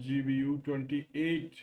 GBU-28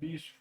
20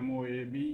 MOAB,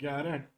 11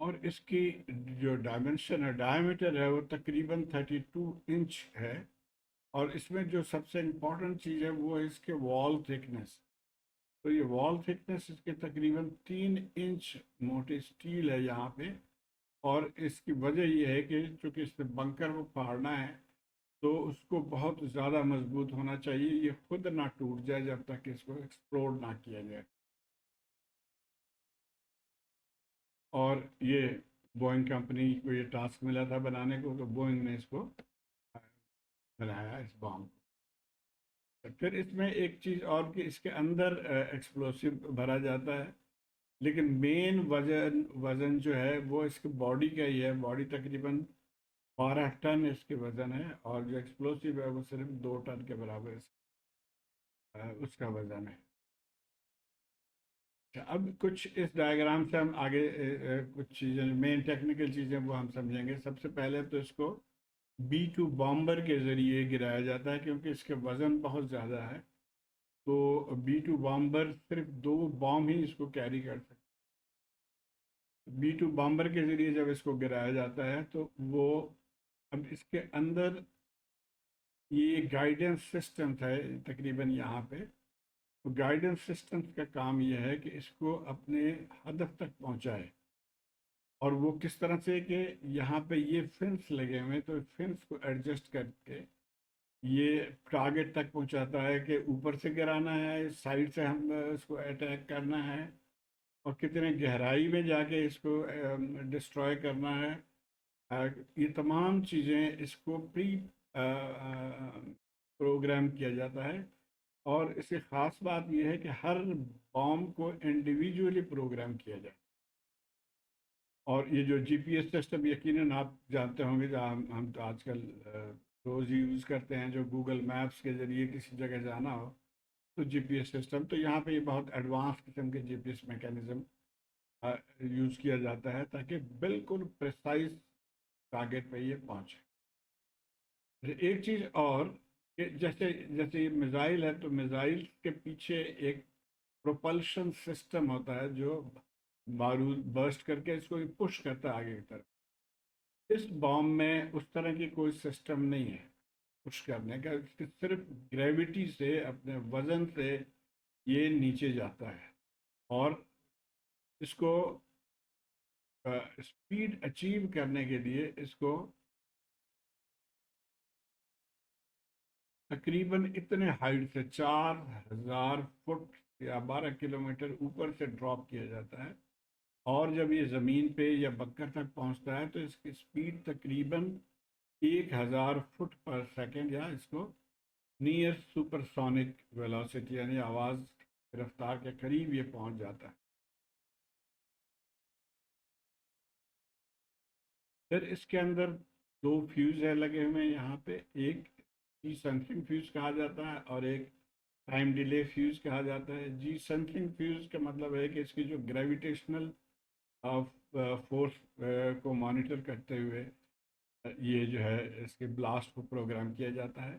اور اس کی جو ڈائمنشن ہے ڈائمیٹر ہے وہ تقریباً 32 انچ ہے. اور اس میں جو سب سے امپورٹنٹ چیز ہے وہ ہے اس کے وال تھکنس. تو یہ وال تھکنس اس کے تقریباً 3 انچ موٹی اسٹیل ہے یہاں پہ. اور اس کی وجہ یہ ہے کہ چونکہ اس سے بنکر کو پھاڑنا ہے تو اس کو بہت زیادہ مضبوط ہونا چاہیے، یہ خود نہ ٹوٹ جائے جب تک اس کو ایکسپلوڈ نہ کیا جائے. اور یہ بوئنگ کمپنی کو یہ ٹاسک ملا تھا بنانے کو، تو بوئنگ نے اس کو بنایا اس بام کو. پھر اس میں ایک چیز اور کہ اس کے اندر ایکسپلوسو بھرا جاتا ہے، لیکن مین وزن جو ہے وہ اس کے باڈی کا ہی ہے. باڈی تقریباً 12 ٹن اس کے وزن ہے، اور جو ایکسپلوسو ہے وہ صرف 2 ٹن کے برابر اس کا وزن ہے. اب کچھ اس ڈائیگرام سے ہم آگے کچھ چیزیں مین ٹیکنیکل چیزیں وہ ہم سمجھیں گے. سب سے پہلے تو اس کو B-2 بامبر کے ذریعے گرایا جاتا ہے کیونکہ اس کے وزن بہت زیادہ ہے. تو B-2 بامبر صرف 2 بام ہی اس کو کیری کر سکتے. B-2 بامبر کے ذریعے جب اس کو گرایا جاتا ہے تو وہ اب اس کے اندر یہ گائیڈنس سسٹم ہے تقریباً یہاں پہ. گائیڈنس سسٹمز کا کام یہ ہے کہ اس کو اپنے ہدف تک پہنچائے. اور وہ کس طرح سے کہ یہاں پہ یہ فنس لگے ہوئے تو فنس کو ایڈجسٹ کر کے یہ ٹارگٹ تک پہنچاتا ہے کہ اوپر سے گرانا ہے، سائڈ سے ہم اس کو اٹیک کرنا ہے، اور کتنے گہرائی میں جا کے اس کو ڈسٹروائے کرنا ہے. یہ تمام چیزیں اس کو پروگرام کیا جاتا ہے. اور اس کی خاص بات یہ ہے کہ ہر بام کو انڈیویجولی پروگرام کیا جائے. اور یہ جو جی پی ایس سسٹم یقیناً آپ جانتے ہوں گے، جو ہم تو آج کل روز یوز کرتے ہیں، جو گوگل میپس کے ذریعے کسی جگہ جانا ہو تو جی پی ایس سسٹم، تو یہاں پہ یہ بہت ایڈوانس قسم کے جی پی ایس میکینزم یوز کیا جاتا ہے تاکہ بالکل پریسائز ٹارگیٹ پہ یہ پہنچے. ایک چیز اور کہ جیسے جیسے یہ میزائل ہے تو میزائل کے پیچھے ایک پروپلشن سسٹم ہوتا ہے جو بارود برسٹ کر کے اس کو پش کرتا ہے آگے کی طرف. اس بام میں اس طرح کی کوئی سسٹم نہیں ہے پش کرنے کا، صرف گریوٹی سے اپنے وزن سے یہ نیچے جاتا ہے. اور اس کو اسپیڈ اچیو کرنے کے لیے اس کو تقریباً اتنے ہائٹ سے 4000 فٹ یا 12 کلومیٹر اوپر سے ڈراپ کیا جاتا ہے. اور جب یہ زمین پہ یا بکر تک پہنچتا ہے تو اس کی اسپیڈ تقریباً 1000 فٹ پر سیکنڈ، یا اس کو نیئر سپر سونک ویلوسٹی یعنی آواز رفتار کے قریب یہ پہنچ جاتا ہے. پھر اس کے اندر 2 فیوز ہے لگے ہوئے ہیں یہاں پہ. ایک جی سینسنگ فیوز کہا جاتا ہے اور ایک ٹائم ڈیلے فیوز کہا جاتا ہے. جی سینسنگ فیوز کا مطلب ہے کہ اس کی جو گریویٹیشنل فورس کو مانیٹر کرتے ہوئے یہ جو ہے اس کے بلاسٹ کو پروگرام کیا جاتا ہے.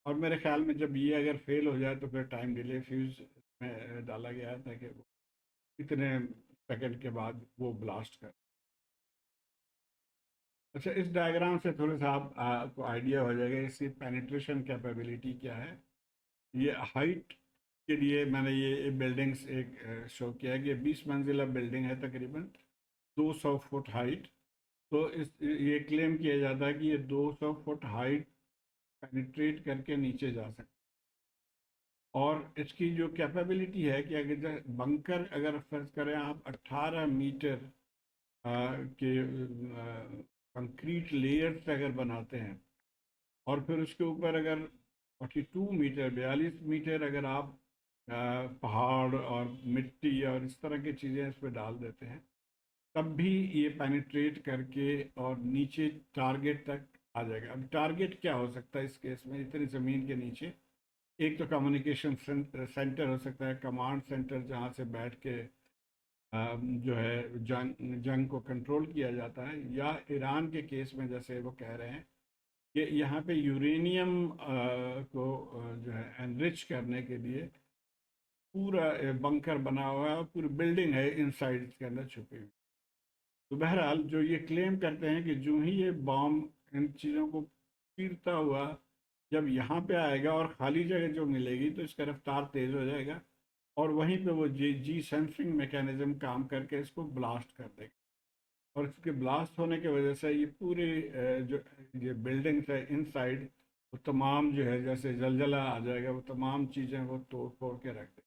اور میرے خیال میں جب یہ اگر فیل ہو جائے تو پھر ٹائم ڈیلے فیوز میں ڈالا گیا ہے تاکہ وہ اتنے سیکنڈ کے بعد وہ بلاسٹ کر. اچھا، اس ڈائیگرام سے تھوڑا سا آپ کو آئیڈیا ہو جائے گا اس کی پینیٹریشن کیپیبلٹی کیا ہے. یہ ہائٹ کے لیے میں نے یہ بلڈنگس ایک شو کیا ہے کہ 20 منزلہ بلڈنگ ہے تقریباً 200 فٹ ہائٹ. تو یہ کلیم کیا جاتا ہے کہ یہ 200 فٹ ہائٹ پینیٹریٹ کر کے نیچے جا سکتا. اور اس کی جو کیپیبلٹی ہے کہ اگر بنکر اگر فرض کریں آپ 18 میٹر کے کنکریٹ لیئر سے اگر بناتے ہیں، اور پھر اس کے اوپر اگر 42 میٹر 42 میٹر اگر آپ پہاڑ اور مٹی اور اس طرح کی چیزیں اس پہ ڈال دیتے ہیں، تب بھی یہ پینیٹریٹ کر کے اور نیچے ٹارگیٹ تک آ جائے گا. اب ٹارگیٹ کیا ہو سکتا ہے اس کیس میں اتنی زمین کے نیچے؟ ایک تو کمیونیکیشن سینٹر ہو سکتا ہے، کمانڈ سینٹر جہاں سے بیٹھ کے جو ہے جنگ کو کنٹرول کیا جاتا ہے. یا ایران کے کیس میں جیسے وہ کہہ رہے ہیں کہ یہاں پہ یورینیم کو جو ہے انرچ کرنے کے لیے پورا بنکر بنا ہوا ہے، پوری بلڈنگ ہے ان سائڈ کے اندر چھپی ہوئی. تو بہرحال جو یہ کلیم کرتے ہیں کہ جو ہی یہ بام ان چیزوں کو چیرتا ہوا جب یہاں پہ آئے گا اور خالی جگہ جو ملے گی تو اس کا رفتار تیز ہو جائے گا، اور وہیں پہ وہ جی سینسنگ میکینزم کام کر کے اس کو بلاسٹ کر دے گا، اور اس کے بلاسٹ ہونے کی وجہ سے یہ پوری جو یہ بلڈنگس ہے ان سائڈ، وہ تمام جو ہے جیسے زلزلہ آ جائے گا، وہ تمام چیزیں وہ توڑ پھوڑ کے رکھ دیں۔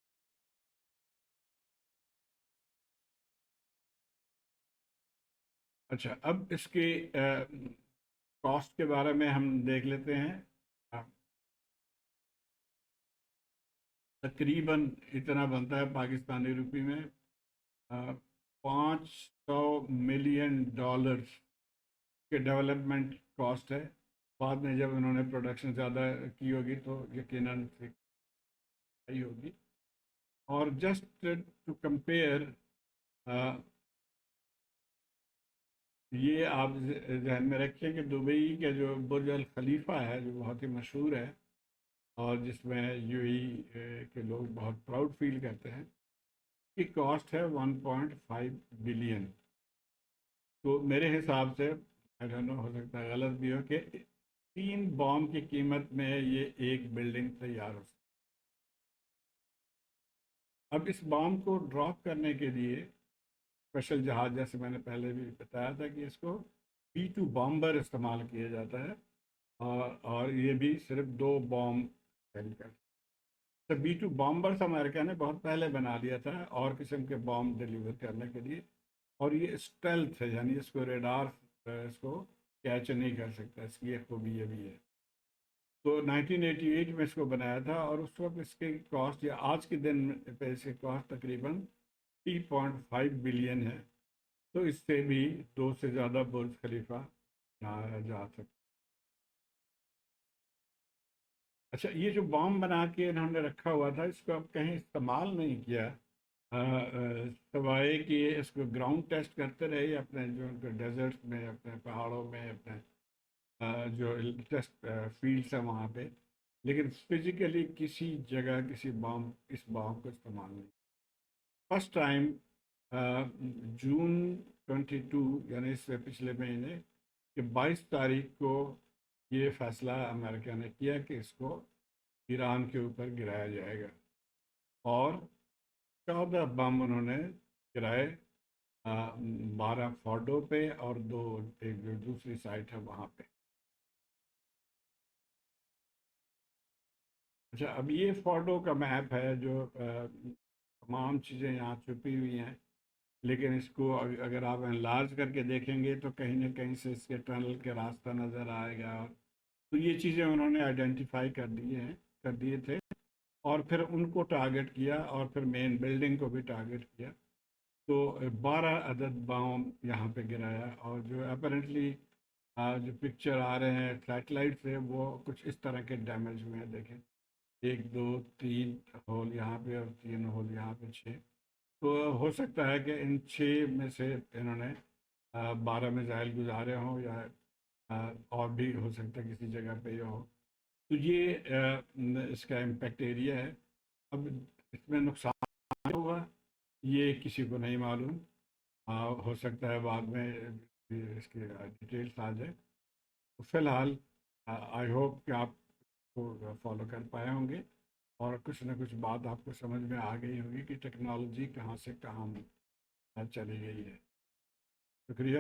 اچھا، اب اس کی کاسٹ کے بارے میں ہم دیکھ لیتے ہیں۔ تقریباً اتنا بنتا ہے پاکستانی روپی میں 500 ملین ڈالرز کے ڈیولپمنٹ کاسٹ ہے۔ بعد میں جب انہوں نے پروڈکشن زیادہ کی ہوگی تو یقیناً صحیح ہوگی۔ اور جسٹ ٹو کمپیئر، یہ آپ ذہن میں رکھیں کہ دبئی کا جو برج الخلیفہ ہے جو بہت ہی مشہور ہے اور جس میں یو اے کے لوگ بہت پراؤڈ فیل کرتے ہیں، کی کاسٹ ہے 1.5 بلین۔ تو میرے حساب سے I don't know، ہو سکتا ہے غلط بھی ہو، کہ 3 بام کی قیمت میں یہ ایک بلڈنگ تیار ہو سکتی۔ اب اس بام کو ڈراپ کرنے کے لیے اسپیشل جہاز، جیسے میں نے پہلے بھی بتایا تھا کہ اس کو B2 بامبر استعمال کیا جاتا ہے، اور یہ بھی صرف 2 بام کیری کرتا ہے۔ B2 بامبرس امریکہ نے بہت پہلے بنا لیا تھا اور قسم کے بام ڈیلیور کرنے کے لیے، اور یہ اسٹیلتھ ہے، یعنی اس کو ریڈار اس کو کیچ نہیں کر سکتا، اس کی ایک خوبی یہ بھی ہے۔ تو 1988 میں اس کو بنایا تھا، اور اس وقت اس کی کاسٹ، یا آج کے دن پہ اس کی کاسٹ تقریباً 3.5 بلین ہے۔ تو اس سے بھی 2 سے زیادہ برج خلیفہ بنایا جا سکتا۔ اچھا، یہ جو بام بنا کے انہوں نے رکھا ہوا تھا اس کو اب کہیں استعمال نہیں کیا، سوائے کہ اس کو گراؤنڈ ٹیسٹ کرتے رہے اپنے جو ڈیزرٹس میں، اپنے پہاڑوں میں، اپنے جو ٹیسٹ فیلڈس ہیں وہاں پہ، لیکن فزیکلی کسی جگہ کسی بام اس بام کو استعمال نہیں۔ فرسٹ ٹائم جون 22، یعنی اس سے پچھلے مہینے کہ 22 تاریخ کو یہ فیصلہ امریکہ نے کیا کہ اس کو ایران کے اوپر گرایا جائے گا، اور 14 بم انہوں نے گرائے 12 فورڈو پہ، اور ایک جو دوسری سائٹ ہے وہاں پہ۔ اچھا، اب یہ فورڈو کا میپ ہے جو تمام چیزیں یہاں چھپی ہوئی ہیں، لیکن اس کو اگر آپ انلارج کر کے دیکھیں گے تو کہیں نہ کہیں سے اس کے ٹنل کے راستہ نظر آئے گا۔ تو یہ چیزیں انہوں نے آئیڈینٹیفائی کر دیے تھے، اور پھر ان کو ٹارگٹ کیا، اور پھر مین بلڈنگ کو بھی ٹارگٹ کیا۔ تو 12 عدد بام یہاں پہ گرایا، اور جو اپیرنٹلی جو پکچر آ رہے ہیں سیٹلائٹ سے وہ کچھ اس طرح کے ڈیمیج ہوئے ہیں، دیکھیں 1 2 3 ہول یہاں پہ اور 3 ہول یہاں پہ 6۔ تو ہو سکتا ہے کہ ان 6 میں سے انہوں نے 12 میزائل گزارے ہوں، یا اور بھی ہو سکتا ہے کسی جگہ پہ یہ ہو۔ تو یہ اس کا امپیکٹ ایریا ہے۔ اب اس میں نقصان ہوگا یہ کسی کو نہیں معلوم، ہو سکتا ہے بعد میں اس کی ڈیٹیلس آ جائے۔ تو فی الحال آئی ہوپ کہ آپ کو فالو کر پائے ہوں گے، اور کچھ نہ کچھ بات آپ کو سمجھ میں آ گئی ہوگی کہ ٹیکنالوجی کہاں سے کہاں چلی گئی ہے۔ شکریہ۔